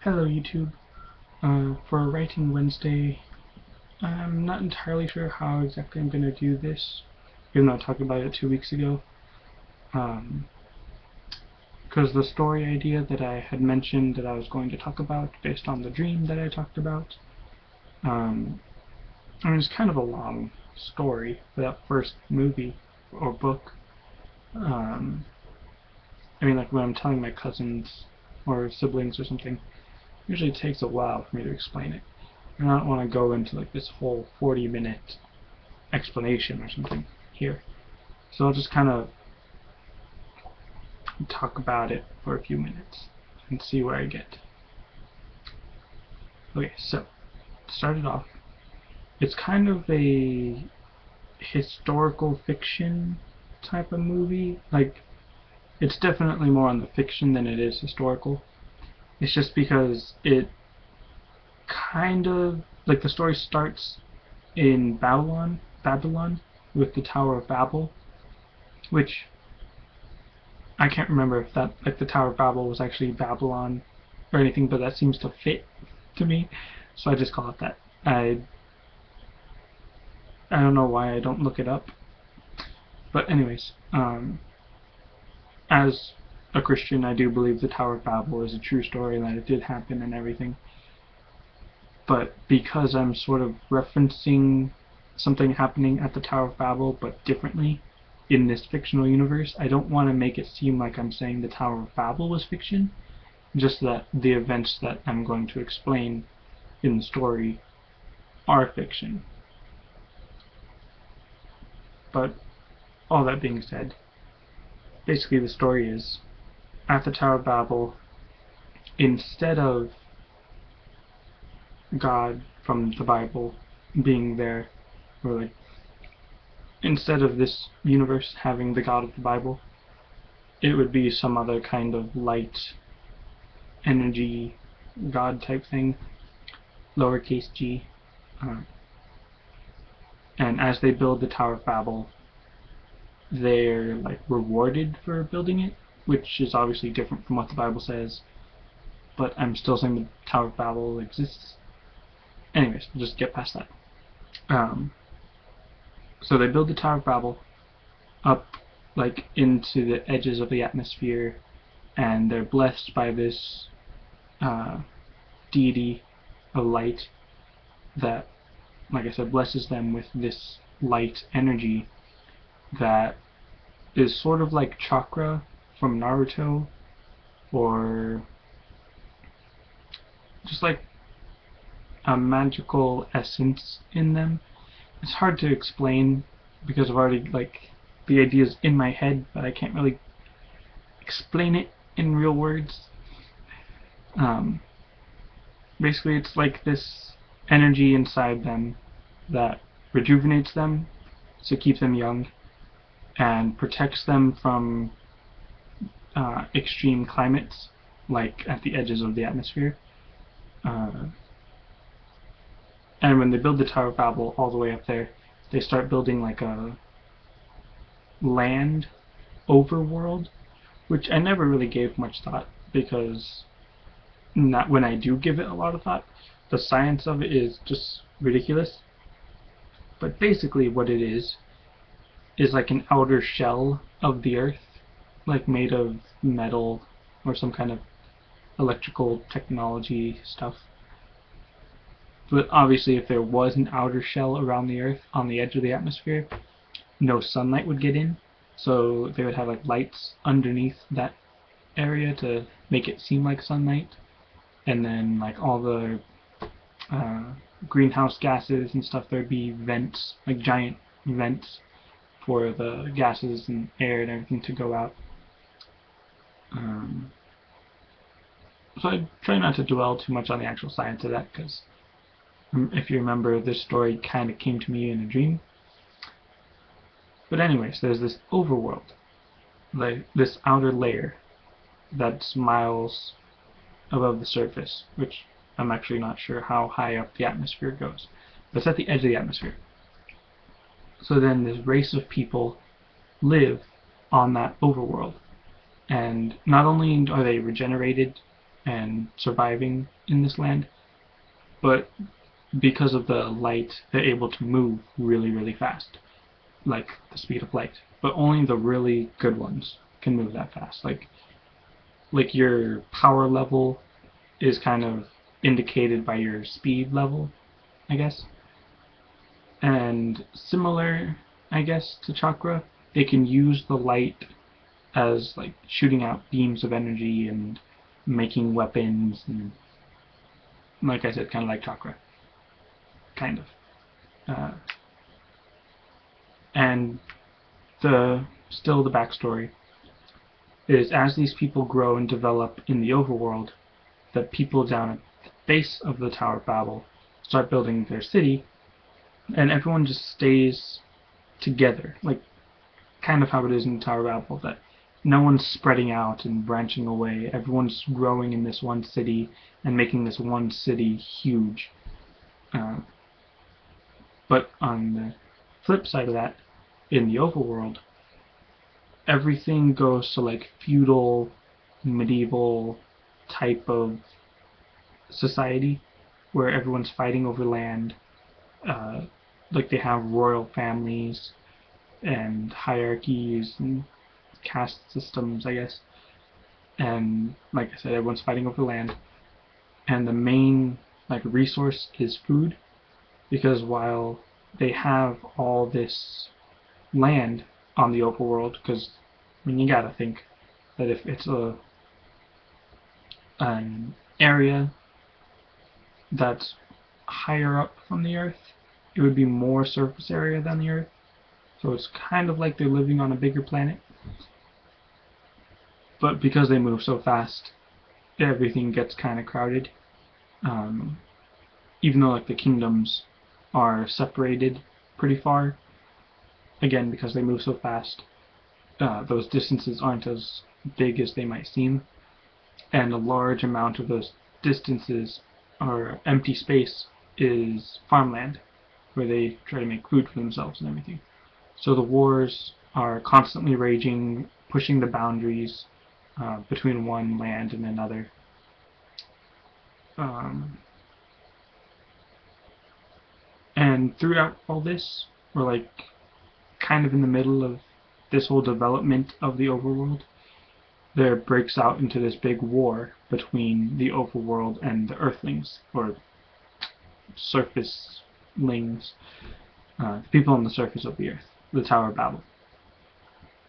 Hello YouTube. For Writing Wednesday, I'm not entirely sure how exactly I'm going to do this, even though I talked about it 2 weeks ago. Because the story idea that I had mentioned that I was going to talk about based on the dream that I talked about, it's kind of a long story for that first movie or book. Like when I'm telling my cousins or siblings or something, it usually takes a while for me to explain it. And I don't want to go into like this whole 40-minute explanation or something here. So I'll just kind of talk about it for a few minutes and see where I get. Okay, so to start it off, it's kind of a historical fiction type of movie. Like, it's definitely more on the fiction than it is historical. It's just because it kind of, like, the story starts in Babylon, with the Tower of Babel, which I can't remember if that, like, the Tower of Babel was actually Babylon or anything, but that seems to fit to me, so I just call it that. I don't know why I don't look it up, but anyways, as a Christian, I do believe the Tower of Babel is a true story and that it did happen and everything. But because I'm sort of referencing something happening at the Tower of Babel, but differently in this fictional universe, I don't want to make it seem like I'm saying the Tower of Babel was fiction, just that the events that I'm going to explain in the story are fiction. But all that being said, basically the story is, at the Tower of Babel, instead of God from the Bible being there, or like, instead of this universe having the God of the Bible, it would be some other kind of light, energy, God type thing, lowercase g. And as they build the Tower of Babel, they're like rewarded for building it, which is obviously different from what the Bible says, but I'm still saying the Tower of Babel exists. Anyways, we'll just get past that. So they build the Tower of Babel up like into the edges of the atmosphere, and they're blessed by this deity of light that, like I said, blesses them with this light energy that is sort of like chakra from Naruto, or just like a magical essence in them. It's hard to explain because I've already, like, the idea's in my head, but I can't really explain it in real words. Basically, it's like this energy inside them that rejuvenates them to keep them young and protects them from extreme climates, like at the edges of the atmosphere. And when they build the Tower of Babel all the way up there, they start building like a land overworld, which I never really gave much thought, because not when I do give it a lot of thought, the science of it is just ridiculous. But basically what it is like an outer shell of the earth, like made of metal or some kind of electrical technology stuff. But obviously if there was an outer shell around the earth on the edge of the atmosphere, no sunlight would get in, so they would have like lights underneath that area to make it seem like sunlight, and then like all the greenhouse gases and stuff, there'd be vents, like giant vents for the gases and air and everything to go out. So I try not to dwell too much on the actual science of that, because if you remember, this story kind of came to me in a dream. But anyways, there's this overworld, like this outer layer that's miles above the surface, which I'm actually not sure how high up the atmosphere goes, but it's at the edge of the atmosphere. So then this race of people live on that overworld, and not only are they regenerated and surviving in this land, but because of the light, they're able to move really, really fast, like the speed of light. But only the really good ones can move that fast. Like your power level is kind of indicated by your speed level, I guess. And similar, I guess, to chakra, they can use the light as like shooting out beams of energy and making weapons, and like I said, kind of like chakra, kind of. And still the backstory is, as these people grow and develop in the overworld, the people down at the base of the Tower of Babel start building their city, and everyone just stays together, like kind of how it is in the Tower of Babel, that no one's spreading out and branching away. Everyone's growing in this one city and making this one city huge. But on the flip side of that, in the overworld, everything goes to like feudal, medieval type of society where everyone's fighting over land. Like they have royal families and hierarchies and caste systems, I guess. And like I said, everyone's fighting over land. And the main like resource is food, because while they have all this land on the overworld, because I mean, you gotta think that if it's an area that's higher up from the Earth, it would be more surface area than the Earth. So it's kind of like they're living on a bigger planet. But because they move so fast, everything gets kind of crowded. Even though like the kingdoms are separated pretty far, again, because they move so fast, those distances aren't as big as they might seem, and a large amount of those distances or empty space is farmland, where they try to make food for themselves and everything. So the wars are constantly raging, pushing the boundaries between one land and another. And throughout all this, we're like kind of in the middle of this whole development of the overworld. There breaks out into this big war between the overworld and the Earthlings, or surfacelings, the people on the surface of the Earth, the Tower of Babel.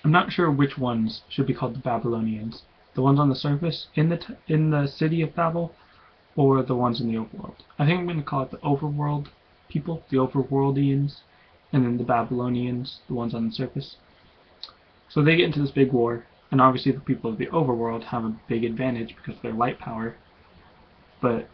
I'm not sure which ones should be called the Babylonians, the ones on the surface in the city of Babel, or the ones in the overworld. I think I'm going to call it the overworld people, the overworldians, and then the Babylonians, the ones on the surface. So they get into this big war, and obviously the people of the overworld have a big advantage because of their light power, but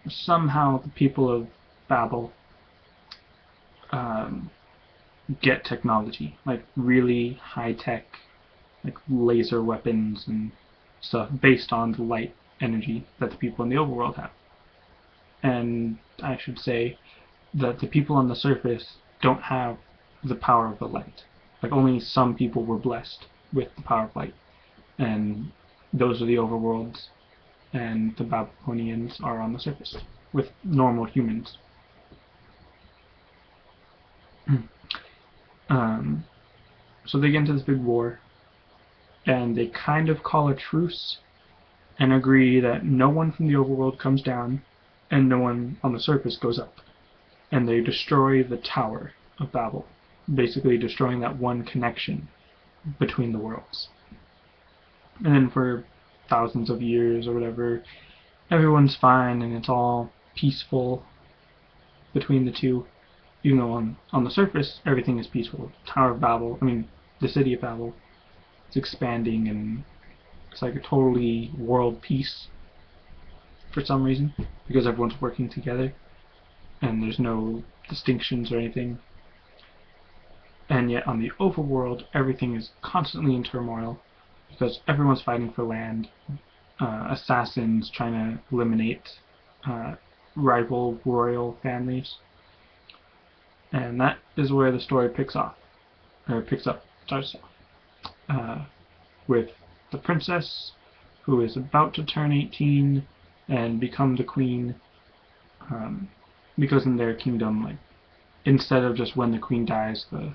somehow the people of Babel get technology, like really high-tech, like laser weapons and stuff based on the light energy that the people in the overworld have. And I should say that the people on the surface don't have the power of the light. Like only some people were blessed with the power of light, and those are the overworlds, and the Babylonians are on the surface with normal humans. So they get into this big war, and they kind of call a truce and agree that no one from the overworld comes down and no one on the surface goes up. And they destroy the Tower of Babel, basically destroying that one connection between the worlds. And then for thousands of years or whatever, everyone's fine and it's all peaceful between the two. Even though on the surface everything is peaceful. Tower of Babel, I mean the city of Babel, it's expanding and it's like a totally world peace for some reason, because everyone's working together and there's no distinctions or anything. And yet on the overworld everything is constantly in turmoil because everyone's fighting for land, assassins trying to eliminate rival royal families. And that is where the story starts off, with the princess who is about to turn 18 and become the queen, because in their kingdom, like, instead of just when the queen dies, the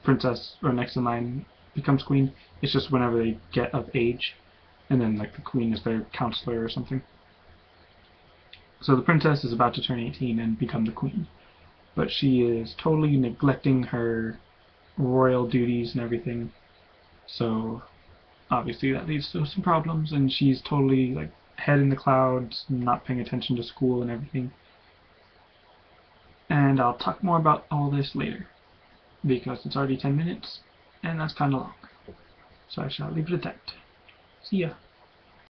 princess or next in line becomes queen, it's just whenever they get of age, and then like the queen is their counselor or something. So the princess is about to turn 18 and become the queen, but she is totally neglecting her royal duties and everything. So obviously that leads to some problems, and she's totally like head in the clouds, not paying attention to school and everything. And I'll talk more about all this later, because it's already 10 minutes, and that's kind of long. So I shall leave it at that. See ya.